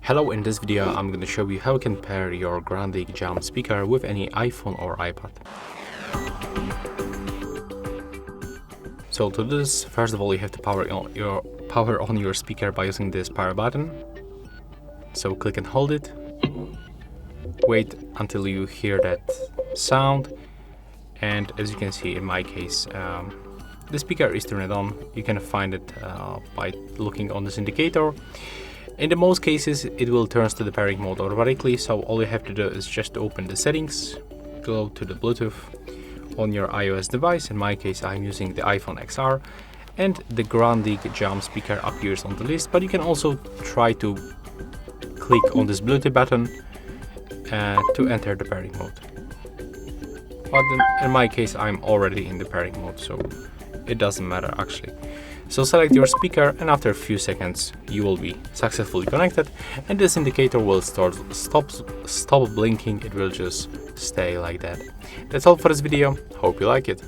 Hello, in this video I'm going to show you how you can pair your Grundig Jam speaker with any iPhone or iPad. So to do this, first of all you have to power on your speaker by using this power button. So click and hold it. Wait until you hear that sound, and as you can see in my case, the speaker is turned on. You can find it by looking on this indicator. In the most cases it will turn to the pairing mode automatically, so all you have to do is just open the settings, go to the Bluetooth on your iOS device. In my case I'm using the iPhone XR, and the Grundig Jam speaker appears on the list, but you can also try to click on this Bluetooth button to enter the pairing mode. But in my case I'm already in the pairing mode, so it doesn't matter actually. So select your speaker, and after a few seconds you will be successfully connected, and this indicator will stop blinking. It will just stay like that. That's all for this video. Hope you like it.